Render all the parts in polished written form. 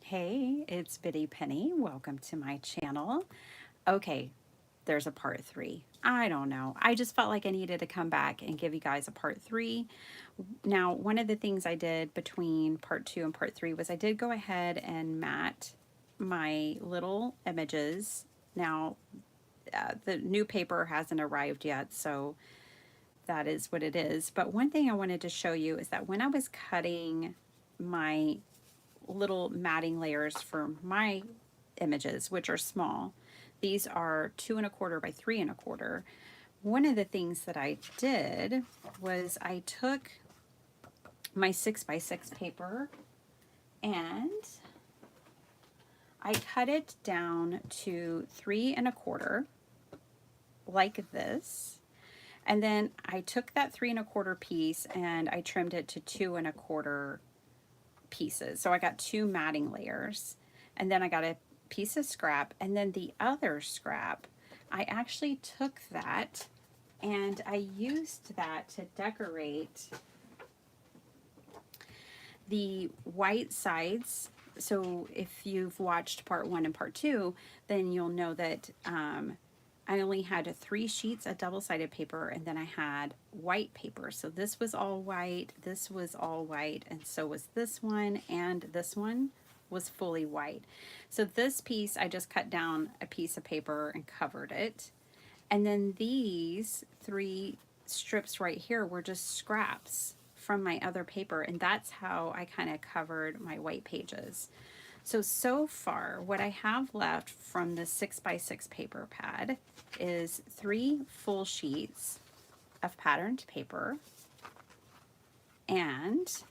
Hey, it's Biddy Penny. Welcome to my channel. Okay, there's a part three. I don't know. I just felt like I needed to come back and give you guys a part three. Now, one of the things I did between part two and part three was I did go ahead and mat my little images. Now, the new paper hasn't arrived yet, so that is what it is. But one thing I wanted to show you is that when I was cutting my little matting layers for my images, which are small. These are 2¼ by 3¼ One of the things that I did was I took my 6x6 paper and I cut it down to 3¼ like this. And then I took that 3¼ piece and I trimmed it to 2¼ pieces. So I got two matting layers, and then I got a piece of scrap, and then the other scrap, I actually took that and I used that to decorate the white sides. So if you've watched part one and part two, then you'll know that I only had 3 sheets of double-sided paper, and then I had white paper. So this was all white, this was all white, and so was this one, and this one was fully white. So this piece, I just cut down a piece of paper and covered it. And then these 3 strips right here were just scraps from my other paper, and that's how I kind of covered my white pages. So far, what I have left from the 6x6 paper pad is 3 full sheets of patterned paper and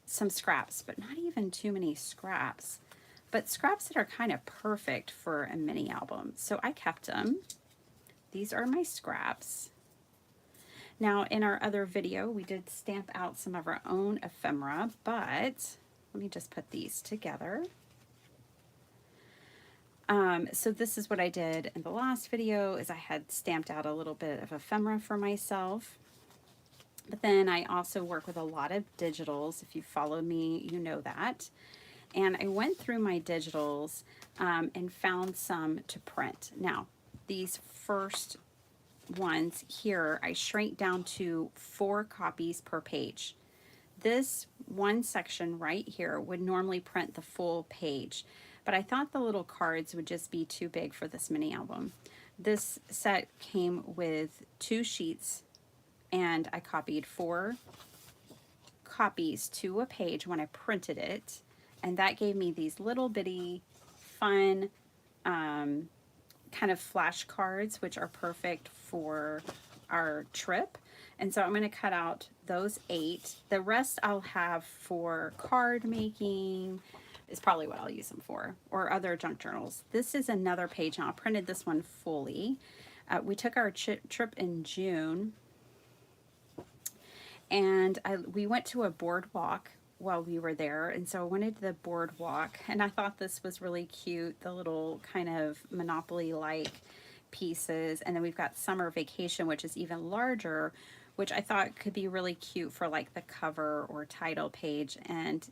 some scraps, but not even too many scraps, but scraps that are kind of perfect for a mini album. So I kept them. These are my scraps. Now, in our other video, we did stamp out some of our own ephemera, but let me just put these together. So this is what I did in the last video, is I had stamped out a little bit of ephemera for myself. But then I also work with a lot of digitals. If you followed me, you know that. And I went through my digitals and found some to print. Now, these first ones here, I shrank down to 4 copies per page. This one section right here would normally print the full page, but I thought the little cards would just be too big for this mini album. This set came with 2 sheets, and I copied 4 copies to a page when I printed it, and that gave me these little bitty fun kind of flashcards, which are perfect for our trip. And so I'm going to cut out those 8. The rest I'll have for card making, is probably what I'll use them for, or other junk journals. This is another page now. I printed this one fully. We took our trip in June, and we went to a boardwalk while we were there, and so I wanted the boardwalk, and I thought this was really cute, the little kind of Monopoly-like pieces. And then we've got summer vacation, which is even larger, which I thought could be really cute for like the cover or title page. And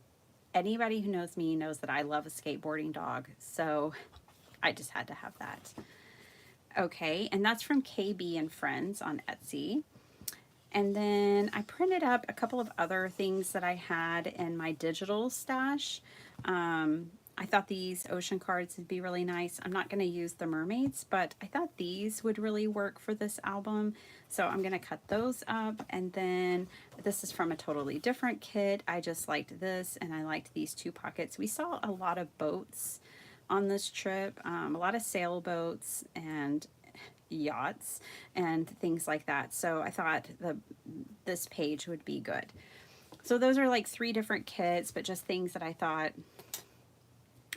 anybody who knows me knows that I love a skateboarding dog, so I just had to have that. Okay, and that's from KB and Friends on Etsy. And then I printed up a couple of other things that I had in my digital stash. I thought these ocean cards would be really nice. I'm not going to use the mermaids, but I thought these would really work for this album. So I'm going to cut those up. And then this is from a totally different kit. I just liked this, and I liked these 2 pockets. We saw a lot of boats on this trip, a lot of sailboats and yachts and things like that. So I thought this page would be good. So those are like 3 different kits, but just things that I thought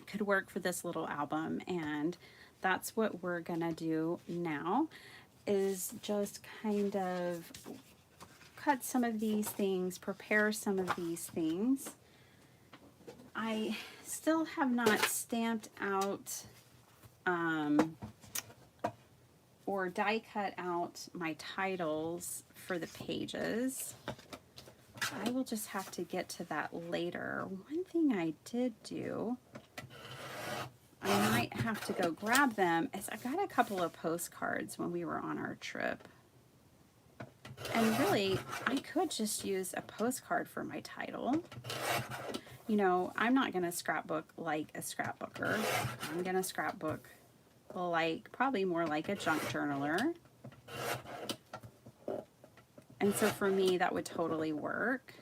could work for this little album. And that's what we're gonna do now, is just kind of cut some of these things, prepare some of these things. I still have not stamped out or die cut out my titles for the pages. I will just have to get to that later. One thing I did do have to go grab them is I got a couple of postcards when we were on our trip. And really, I could just use a postcard for my title. You know, I'm not going to scrapbook like a scrapbooker. I'm going to scrapbook like, probably more like a junk journaler. And so for me, that would totally work.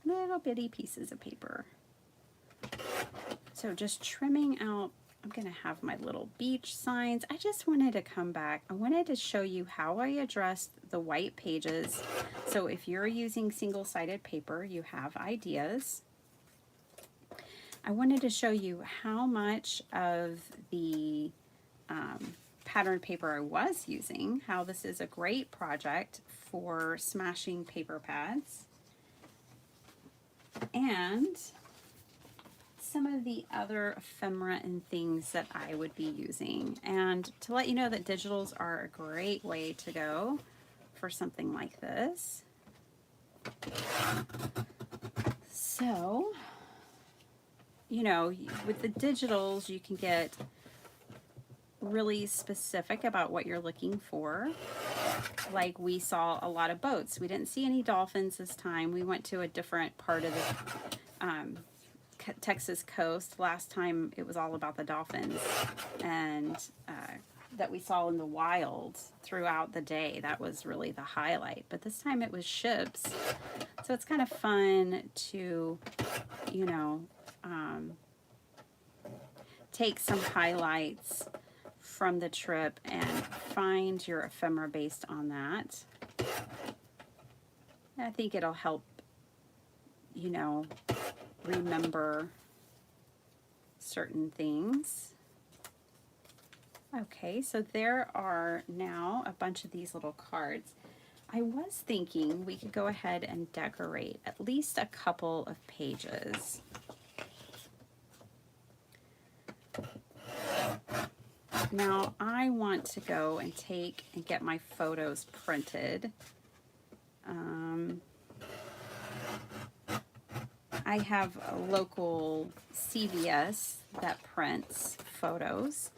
Little bitty pieces of paper. So just trimming out, I'm going to have my little beach signs. I just wanted to come back. I wanted to show you how I addressed the white pages. So if you're using single-sided paper, you have ideas. I wanted to show you how much of the pattern paper I was using, how this is a great project for smashing paper pads, and some of the other ephemera and things that I would be using. And to let you know that digitals are a great way to go for something like this. So, you know, with the digitals, you can get really specific about what you're looking for. Like we saw a lot of boats. We didn't see any dolphins this time. We went to a different part of the Texas coast. Last time it was all about the dolphins and that we saw in the wild throughout the day. That was really the highlight. But this time it was ships. So it's kind of fun to, you know, take some highlights from the trip and find your ephemera based on that. I think it'll help, you know, remember certain things. Okay, so there are now a bunch of these little cards. I was thinking we could go ahead and decorate at least a couple of pages. Now I want to go and take and get my photos printed. I have a local CVS that prints photos,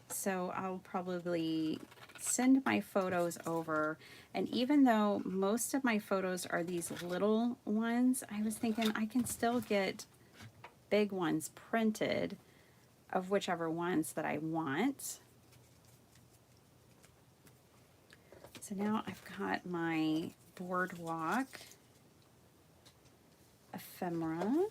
so I'll probably send my photos over. And even though most of my photos are these little ones, I was thinking I can still get big ones printed of whichever ones that I want. So now I've got my boardwalk ephemera.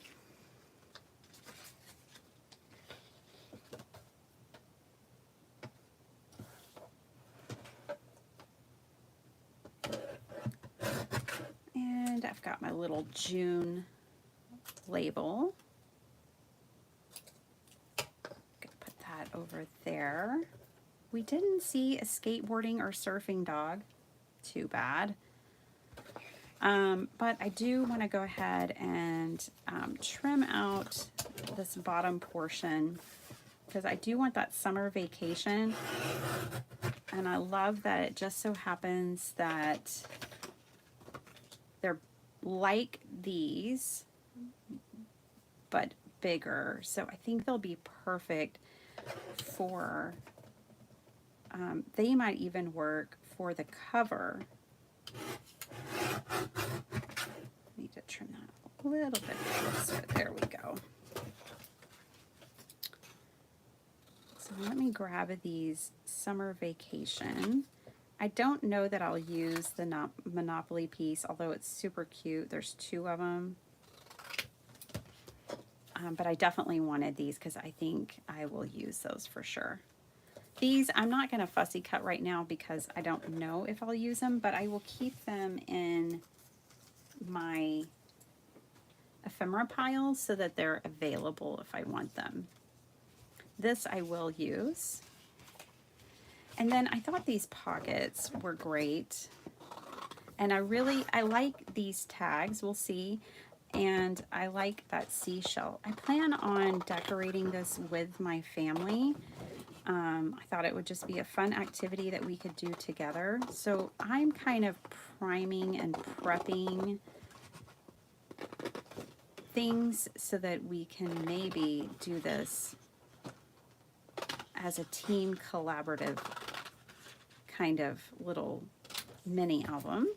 And I've got my little June label. Gonna put that over there. We didn't see a skateboarding or surfing dog. Too bad. But I do want to go ahead and trim out this bottom portion because I do want that summer vacation. And I love that it just so happens that they're like these, but bigger. So I think they'll be perfect for, they might even work for the cover. Need to trim that a little bit closer. There we go. So let me grab these summer vacation. I don't know that I'll use the Monopoly piece, although it's super cute. There's two of them. But I definitely wanted these because I think I will use those for sure. These I'm not going to fussy cut right now because I don't know if I'll use them, but I will keep them in my ephemera piles so that they're available if I want them. This I will use. And then I thought these pockets were great. And I like these tags, we'll see. And I like that seashell. I plan on decorating this with my family. I thought it would just be a fun activity that we could do together. So I'm kind of priming and prepping things so that we can maybe do this as a team collaborative kind of little mini album.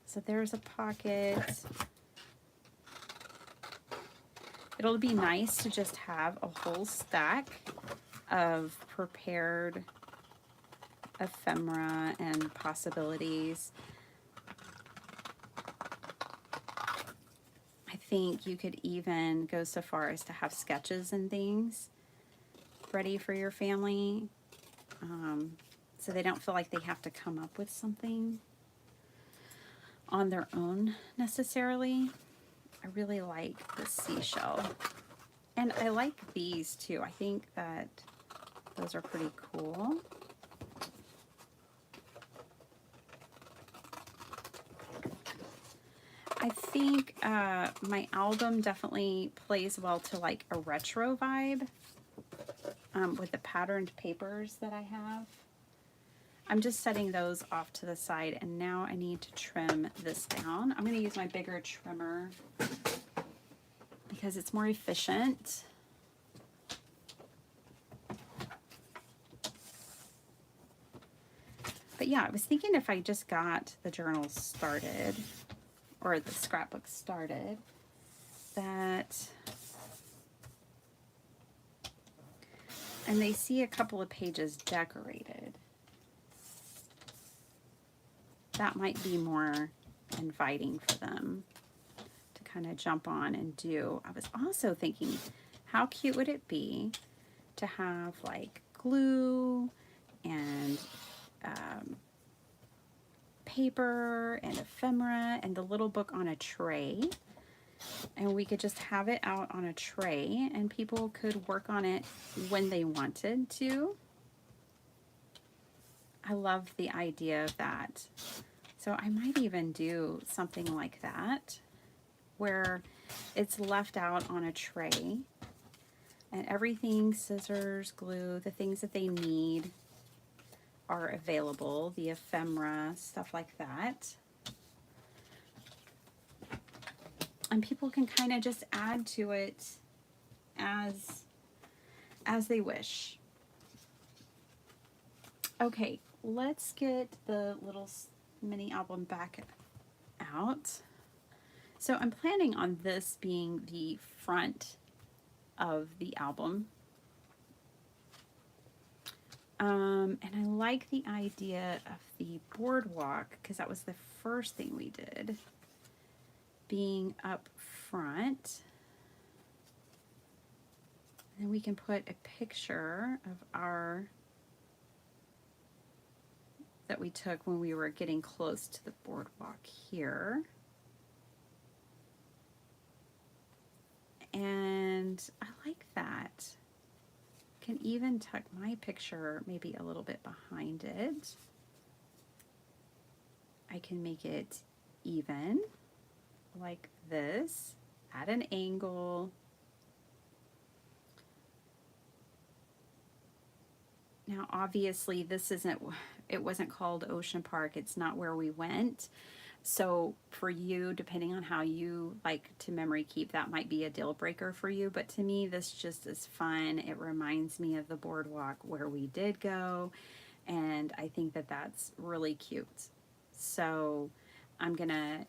So there's a pocket. It'll be nice to just have a whole stack of prepared ephemera and possibilities. I think you could even go so far as to have sketches and things ready for your family, so they don't feel like they have to come up with something on their own necessarily. I really like the seashell. And I like these too. I think that those are pretty cool. I think my album definitely plays well to like a retro vibe with the patterned papers that I have. I'm just setting those off to the side, and now I need to trim this down. I'm going to use my bigger trimmer because it's more efficient. But yeah, I was thinking if I just got the journals started, or the scrapbook started, that, and they see a couple of pages decorated, that might be more inviting for them to kind of jump on and do. I was also thinking, how cute would it be to have like glue and paper and ephemera and the little book on a tray, and we could just have it out on a tray and people could work on it when they wanted to. I love the idea of that. So I might even do something like that where it's left out on a tray and everything, scissors, glue, the things that they need are available, the ephemera, stuff like that. And people can kind of just add to it as they wish. Okay, let's get the little mini album back out. So I'm planning on this being the front of the album. And I like the idea of the boardwalk because that was the first thing we did, being up front. And we can put a picture of our, that we took when we were getting close to the boardwalk here. And I like that. Can even tuck my picture maybe a little bit behind it. I can make it even like this at an angle. Now obviously this isn't, it wasn't called Ocean Park, it's not where we went. So for you, depending on how you like to memory keep, that might be a deal breaker for you. But to me, this just is fun. It reminds me of the boardwalk where we did go. And I think that that's really cute. So I'm going to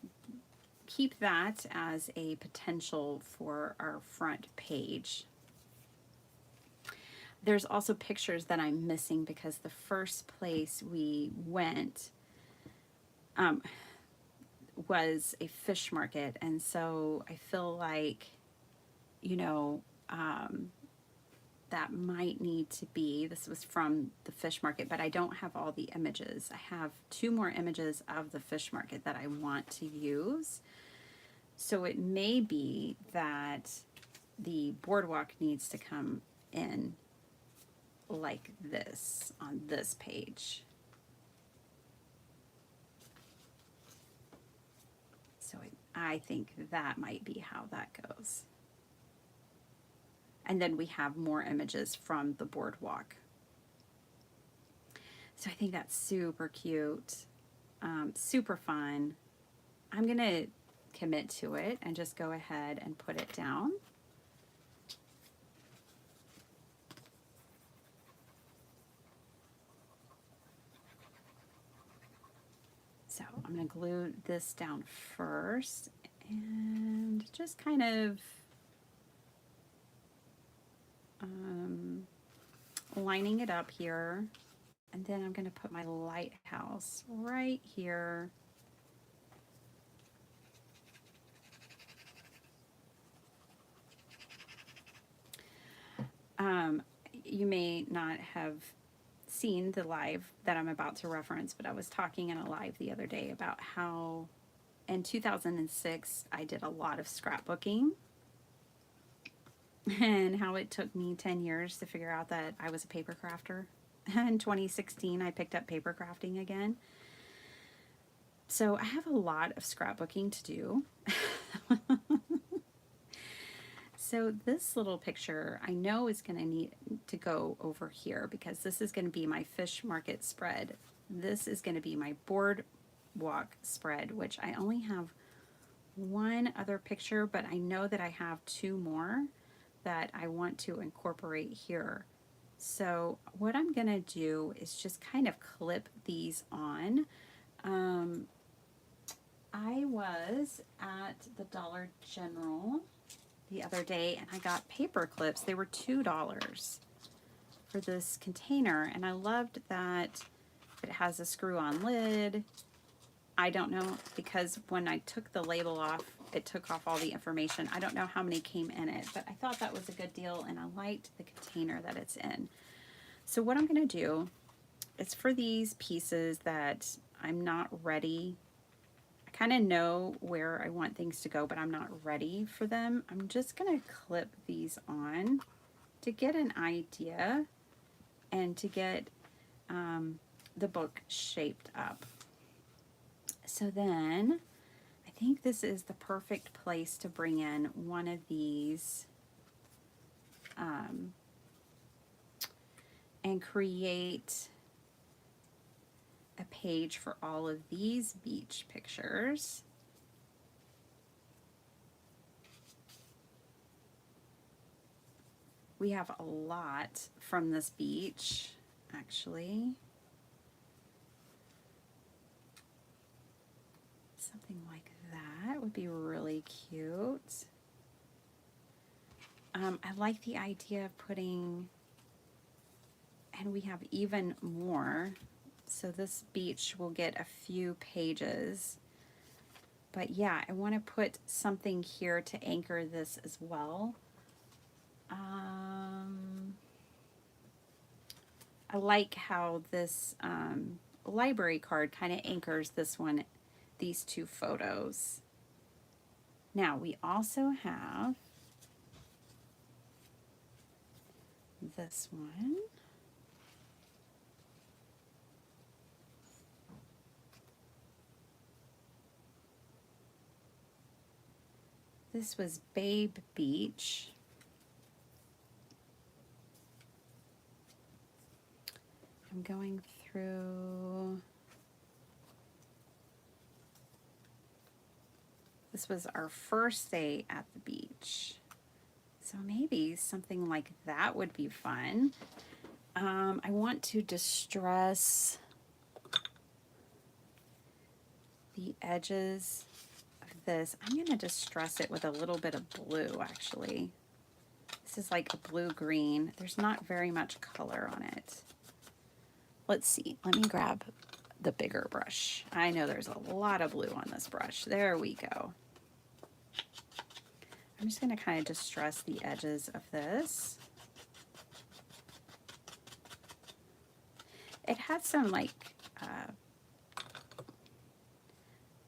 keep that as a potential for our front page. There's also pictures that I'm missing because the first place we went, was a fish market, and so I feel like, you know, that might need to be, this was from the fish market, but I don't have all the images. I have 2 more images of the fish market that I want to use. So it may be that the boardwalk needs to come in like this on this page. So I think that might be how that goes. And then we have more images from the boardwalk. So I think that's super cute, super fun. I'm gonna commit to it and just go ahead and put it down. So I'm going to glue this down first and just kind of lining it up here. And then I'm going to put my lighthouse right here. You may not have seen the live that I'm about to reference, but I was talking in a live the other day about how in 2006 I did a lot of scrapbooking and how it took me 10 years to figure out that I was a paper crafter. In 2016 I picked up paper crafting again. So I have a lot of scrapbooking to do. So this little picture I know is going to need to go over here because this is going to be my fish market spread. This is going to be my boardwalk spread, which I only have one other picture, but I know that I have two more that I want to incorporate here. So what I'm going to do is just kind of clip these on. I was at the Dollar General the other day and I got paper clips. They were $2 for this container, and I loved that it has a screw-on lid. I don't know, because when I took the label off, it took off all the information. I don't know how many came in it, but I thought that was a good deal and I liked the container that it's in. So what I'm going to do is for these pieces that I'm not ready, I kind of know where I want things to go, but I'm not ready for them. I'm just going to clip these on to get an idea and to get the book shaped up. So then I think this is the perfect place to bring in one of these and create a page for all of these beach pictures. We have a lot from this beach, actually. Something like that would be really cute. I like the idea of putting, and we have even more. So this beach will get a few pages. But yeah, I want to put something here to anchor this as well. I like how this library card kind of anchors this one, these two photos. Now we also have this one. This was Babe Beach. I'm going through. This was our first day at the beach. So maybe something like that would be fun. I want to distress the edges of this. I'm going to distress it with a little bit of blue, actually. This is like a blue-green. There's not very much color on it. Let's see. Let me grab the bigger brush. I know there's a lot of blue on this brush. There we go. I'm just going to kind of distress the edges of this. It had some like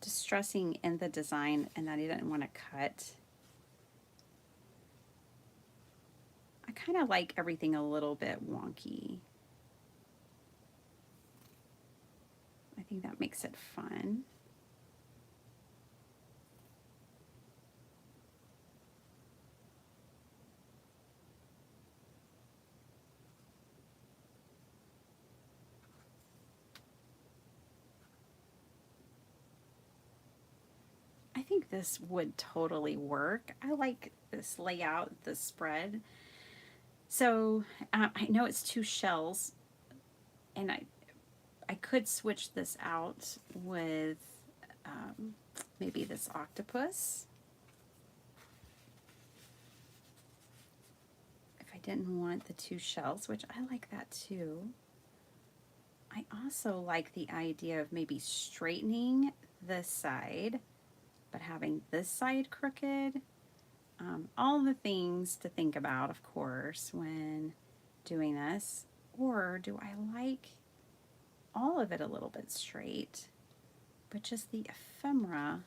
distressing in the design, and that I didn't want to cut. I kind of like everything a little bit wonky. I think that makes it fun. I think this would totally work. I like this layout, this spread. So I know it's 2 shells, and I could switch this out with maybe this octopus. If I didn't want the 2 shells, which I like that too. I also like the idea of maybe straightening this side, but having this side crooked. All the things to think about, of course, when doing this. Or do I like all of it a little bit straight, but just the ephemera?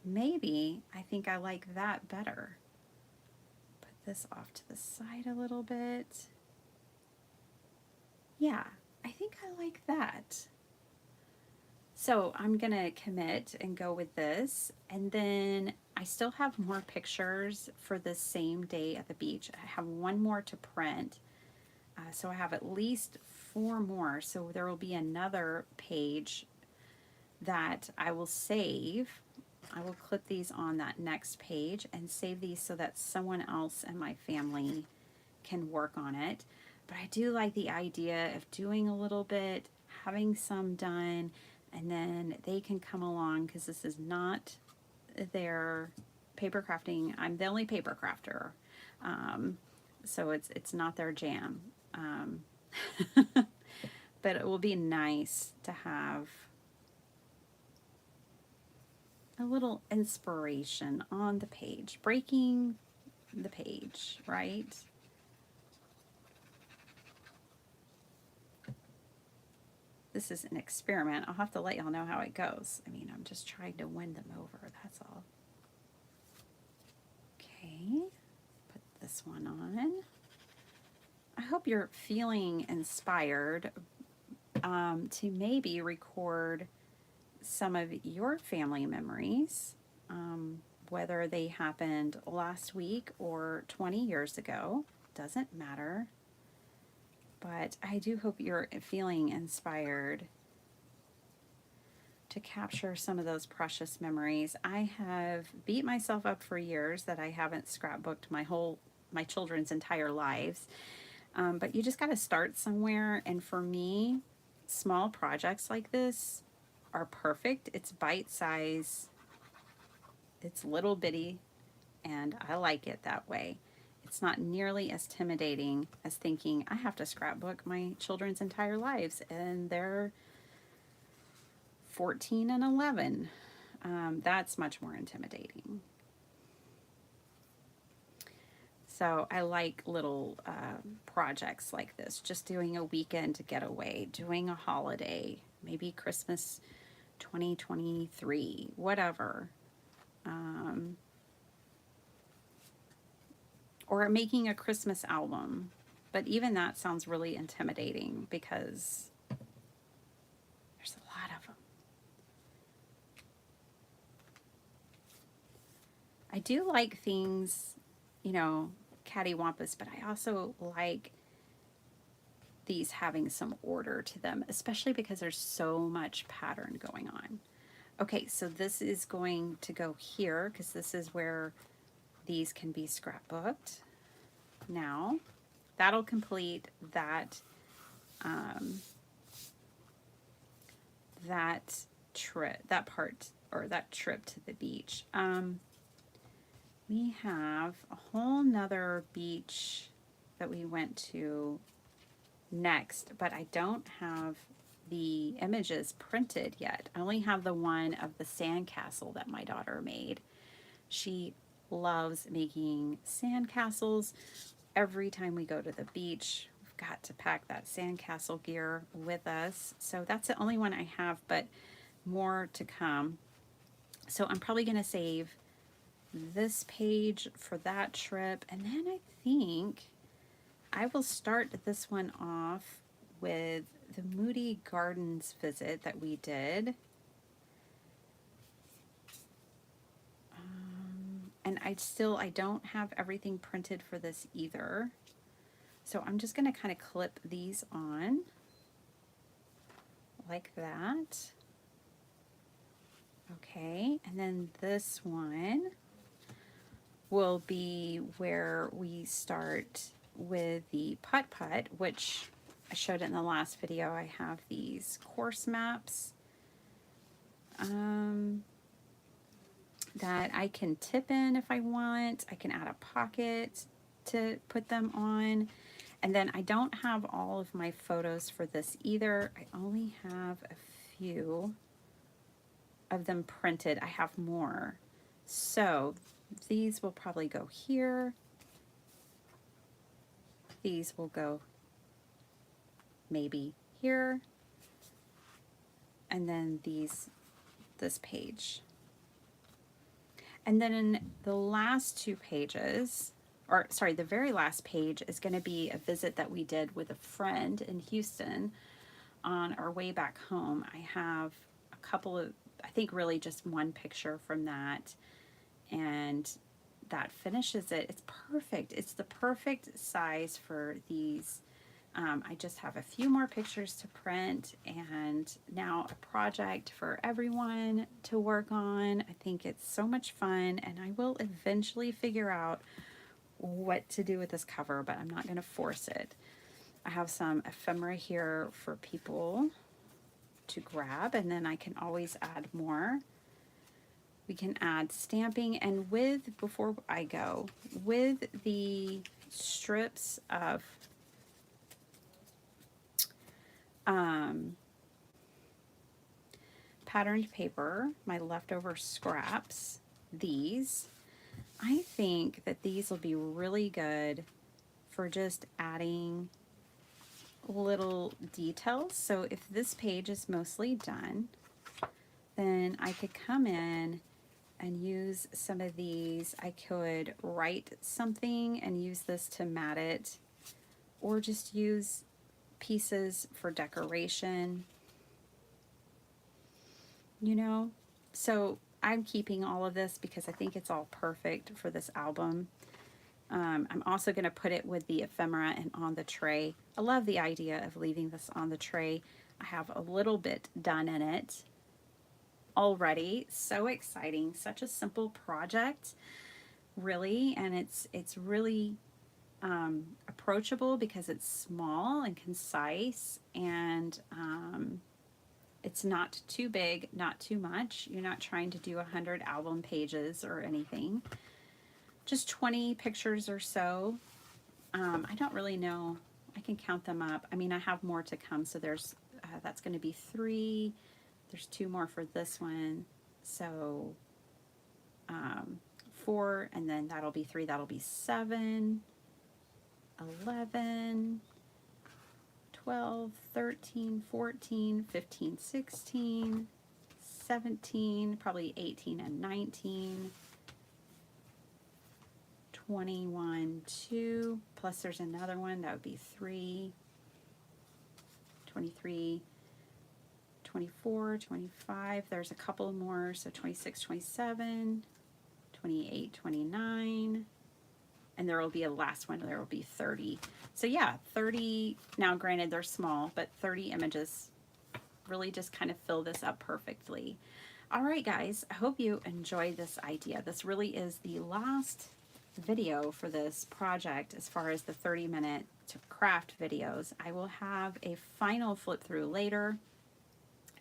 Maybe I think I like that better. Put this off to the side a little bit. Yeah, I think I like that. So I'm gonna commit and go with this, and then I still have more pictures for the same day at the beach. I have 1 more to print, so I have at least 4 more, so there will be another page that I will save. I will clip these on that next page and save these so that someone else in my family can work on it. But I do like the idea of doing a little bit, having some done, and then they can come along, because this is not their paper crafting. I'm the only paper crafter, so it's not their jam. But it will be nice to have a little inspiration on the page, breaking the page, right? This is an experiment. I'll have to let y'all know how it goes. I mean, I'm just trying to win them over, that's all. Okay, put this one on. I hope you're feeling inspired to maybe record some of your family memories, whether they happened last week or 20 years ago, doesn't matter. But I do hope you're feeling inspired to capture some of those precious memories. I have beat myself up for years that I haven't scrapbooked my children's entire lives. But you just got to start somewhere. And for me, small projects like this are perfect. It's bite size, it's little bitty, and I like it that way. It's not nearly as intimidating as thinking I have to scrapbook my children's entire lives, and they're 14 and 11. That's much more intimidating. So I like little projects like this, just doing a weekend getaway, doing a holiday, maybe Christmas 2023, whatever. Or making a Christmas album. But even that sounds really intimidating because there's a lot of them. I do like things, you know, cattywampus, but I also like these having some order to them, especially because there's so much pattern going on. Okay, so this is going to go here because this is where these can be scrapbooked. Now, that'll complete that that trip to the beach. We have a whole nother beach that we went to next, but I don't have the images printed yet. I only have the one of the sandcastle that my daughter made. She loves making sandcastles. Every time we go to the beach, we've got to pack that sandcastle gear with us. So that's the only one I have, but more to come. So I'm probably going to save this page for that trip, and then I think I will start this one off with the Moody Gardens visit that we did. And I don't have everything printed for this either. So I'm just going to kind of clip these on like that. Okay, and then this one will be where we start with the putt-putt, which I showed it in the last video. I have these course maps that I can tip in if I want. I can add a pocket to put them on. And then I don't have all of my photos for this either. I only have a few of them printed. I have more. So these will probably go here. These will go maybe here. And then this page. And then in the last two pages, or sorry, the very last page is going to be a visit that we did with a friend in Houston on our way back home. I have a couple of, I think really just one picture from that, and that finishes it. It's perfect. It's the perfect size for these. I just have a few more pictures to print, and now a project for everyone to work on. I think it's so much fun, and I will eventually figure out what to do with this cover, but I'm not going to force it. I have some ephemera here for people to grab, and then I can always add more. We can add stamping, and before I go, with the strips of patterned paper, my leftover scraps, I think that these will be really good for just adding little details. So if this page is mostly done, then I could come in and use some of these. I could write something and use this to mat it, or just use pieces for decoration, you know. So I'm keeping all of this because I think it's all perfect for this album. I'm also going to put it with the ephemera and on the tray. I love the idea of leaving this on the tray. I have a little bit done in it already. So exciting. Such a simple project, really. And it's really approachable because it's small and concise, and it's not too big, not too much. You're not trying to do 100 album pages or anything. Just 20 pictures or so. I don't really know. I can count them up. I mean, I have more to come. So there's, that's going to be 3. There's 2 more for this one. So 4, and then that'll be 3. That'll be 7, 11, 12, 13, 14, 15, 16, 17, probably 18 and 19, 21, 2, plus there's another one, that would be 3, 23, 24, 25, there's a couple more, so 26, 27, 28, 29, and there will be a last one, there will be 30. So yeah, 30, now granted they're small, but 30 images really just kind of fill this up perfectly. All right, guys, I hope you enjoyed this idea. This really is the last video for this project as far as the 30-minute to craft videos. I will have a final flip through later.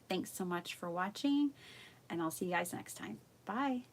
Thanks so much for watching, and I'll see you guys next time. Bye.